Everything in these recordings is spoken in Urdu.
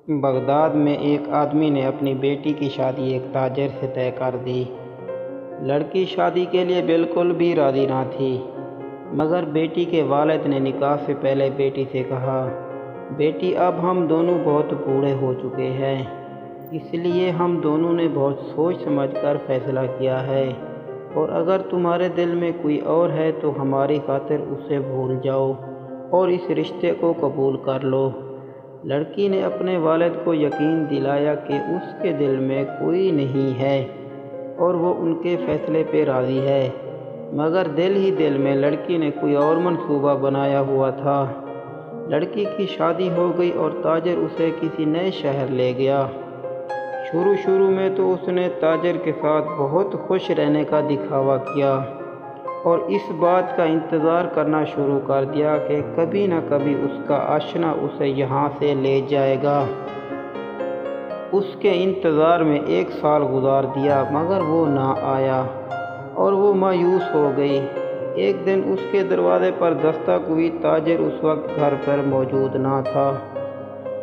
بغداد میں ایک آدمی نے اپنی بیٹی کی شادی ایک تاجر سے طے کر دی۔ لڑکی شادی کے لیے بالکل بھی راضی نہ تھی، مگر بیٹی کے والد نے نکاح سے پہلے بیٹی سے کہا، بیٹی اب ہم دونوں بہت بوڑھے ہو چکے ہیں، اس لیے ہم دونوں نے بہت سوچ سمجھ کر فیصلہ کیا ہے، اور اگر تمہارے دل میں کوئی اور ہے تو ہماری خاطر اسے بھول جاؤ اور اس رشتے کو قبول کر لو۔ لڑکی نے اپنے والد کو یقین دلایا کہ اس کے دل میں کوئی نہیں ہے اور وہ ان کے فیصلے پہ راضی ہے، مگر دل ہی دل میں لڑکی نے کوئی اور منصوبہ بنایا ہوا تھا۔ لڑکی کی شادی ہو گئی اور تاجر اسے کسی نئے شہر لے گیا۔ شروع میں تو اس نے تاجر کے ساتھ بہت خوش رہنے کا دکھاوا کیا اور اس بات کا انتظار کرنا شروع کر دیا کہ کبھی نہ کبھی اس کا آشنا اسے یہاں سے لے جائے گا۔ اس کے انتظار میں 1 سال گزار دیا مگر وہ نہ آیا اور وہ مایوس ہو گئی۔ ایک دن اس کے دروازے پر دستک ہوئی۔ تاجر اس وقت گھر پر موجود نہ تھا۔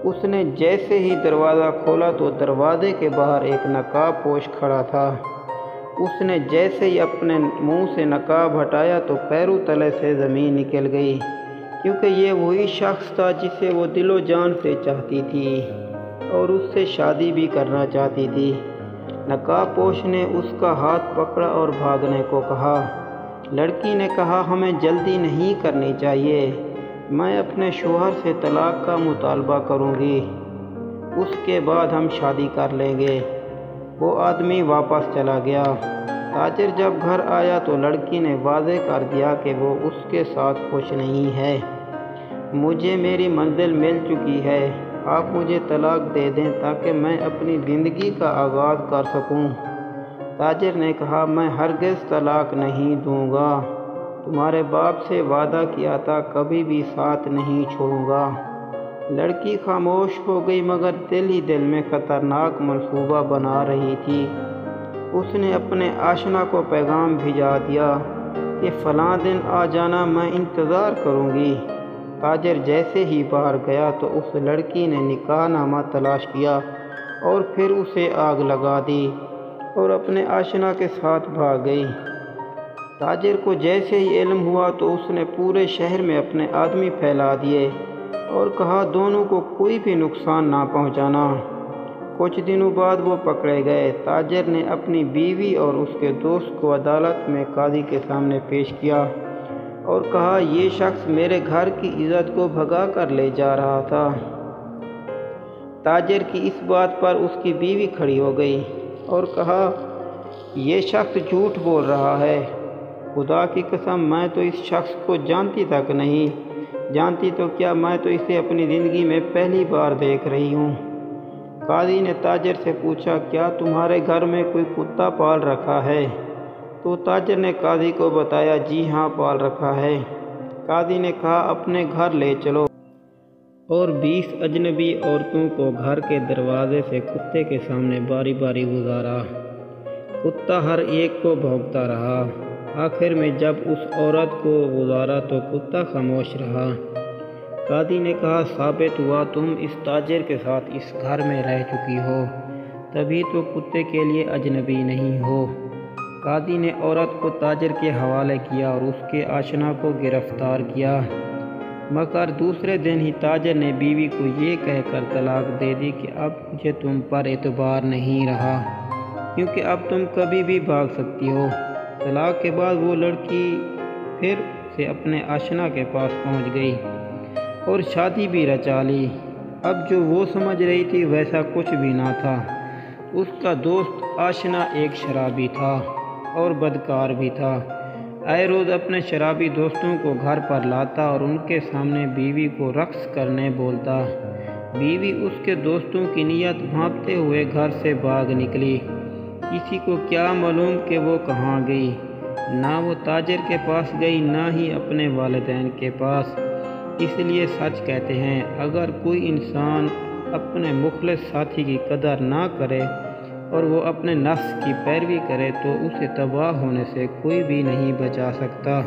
اس نے جیسے ہی دروازہ کھولا تو دروازے کے باہر ایک نقاب پوش کھڑا تھا۔ اس نے جیسے ہی اپنے منہ سے نقاب ہٹایا تو پیروں تلے سے زمین نکل گئی، کیونکہ یہ وہی شخص تھا جسے وہ دل و جان سے چاہتی تھی اور اس سے شادی بھی کرنا چاہتی تھی۔ نقاب پوش نے اس کا ہاتھ پکڑا اور بھاگنے کو کہا۔ لڑکی نے کہا، ہمیں جلدی نہیں کرنی چاہیے، میں اپنے شوہر سے طلاق کا مطالبہ کروں گی، اس کے بعد ہم شادی کر لیں گے۔ وہ آدمی واپس چلا گیا۔ تاجر جب گھر آیا تو لڑکی نے واضح کر دیا کہ وہ اس کے ساتھ خوش نہیں ہے۔ مجھے میری منزل مل چکی ہے، آپ مجھے طلاق دے دیں تاکہ میں اپنی زندگی کا آغاز کر سکوں۔ تاجر نے کہا، میں ہرگز طلاق نہیں دوں گا، تمہارے باپ سے وعدہ کیا تھا کبھی بھی ساتھ نہیں چھوڑوں گا۔ لڑکی خاموش ہو گئی مگر دل ہی دل میں خطرناک منصوبہ بنا رہی تھی۔ اس نے اپنے آشنا کو پیغام بھیجا دیا کہ فلاں دن آ جانا، میں انتظار کروں گی۔ تاجر جیسے ہی باہر گیا تو اس لڑکی نے نکاح نامہ تلاش کیا اور پھر اسے آگ لگا دی اور اپنے آشنا کے ساتھ بھاگ گئی۔ تاجر کو جیسے ہی علم ہوا تو اس نے پورے شہر میں اپنے آدمی پھیلا دیے اور کہا، دونوں کو کوئی بھی نقصان نہ پہنچانا۔ کچھ دنوں بعد وہ پکڑے گئے۔ تاجر نے اپنی بیوی اور اس کے دوست کو عدالت میں قاضی کے سامنے پیش کیا اور کہا، یہ شخص میرے گھر کی عزت کو بھگا کر لے جا رہا تھا۔ تاجر کی اس بات پر اس کی بیوی کھڑی ہو گئی اور کہا، یہ شخص جھوٹ بول رہا ہے، خدا کی قسم میں تو اس شخص کو جانتی تک نہیں، جانتی تو کیا، میں تو اسے اپنی زندگی میں پہلی بار دیکھ رہی ہوں۔ قاضی نے تاجر سے پوچھا، کیا تمہارے گھر میں کوئی کتا پال رکھا ہے؟ تو تاجر نے قاضی کو بتایا، جی ہاں پال رکھا ہے۔ قاضی نے کہا، اپنے گھر لے چلو اور 20 اجنبی عورتوں کو گھر کے دروازے سے کتے کے سامنے باری باری گزارا۔ کتا ہر ایک کو بھونکتا رہا۔ آخر میں جب اس عورت کو گزارا تو کتا خاموش رہا۔ قاضی نے کہا، ثابت ہوا تم اس تاجر کے ساتھ اس گھر میں رہ چکی ہو، تبھی تو کتے کے لیے اجنبی نہیں ہو۔ قاضی نے عورت کو تاجر کے حوالے کیا اور اس کے آشنا کو گرفتار کیا، مگر دوسرے دن ہی تاجر نے بیوی کو یہ کہہ کر طلاق دے دی کہ اب مجھے تم پر اعتبار نہیں رہا، کیونکہ اب تم کبھی بھی بھاگ سکتی ہو۔ طلاق کے بعد وہ لڑکی پھر سے اپنے آشنا کے پاس پہنچ گئی اور شادی بھی رچا لی۔ اب جو وہ سمجھ رہی تھی ویسا کچھ بھی نہ تھا۔ اس کا دوست آشنا ایک شرابی تھا اور بدکار بھی تھا۔ آئے روز اپنے شرابی دوستوں کو گھر پر لاتا اور ان کے سامنے بیوی کو رقص کرنے بولتا۔ بیوی اس کے دوستوں کی نیت بھانپتے ہوئے گھر سے بھاگ نکلی۔ کسی کو کیا معلوم کہ وہ کہاں گئی؟ نہ وہ تاجر کے پاس گئی، نہ ہی اپنے والدین کے پاس۔ اس لیے سچ کہتے ہیں، اگر کوئی انسان اپنے مخلص ساتھی کی قدر نہ کرے اور وہ اپنے نفس کی پیروی کرے تو اسے تباہ ہونے سے کوئی بھی نہیں بچا سکتا۔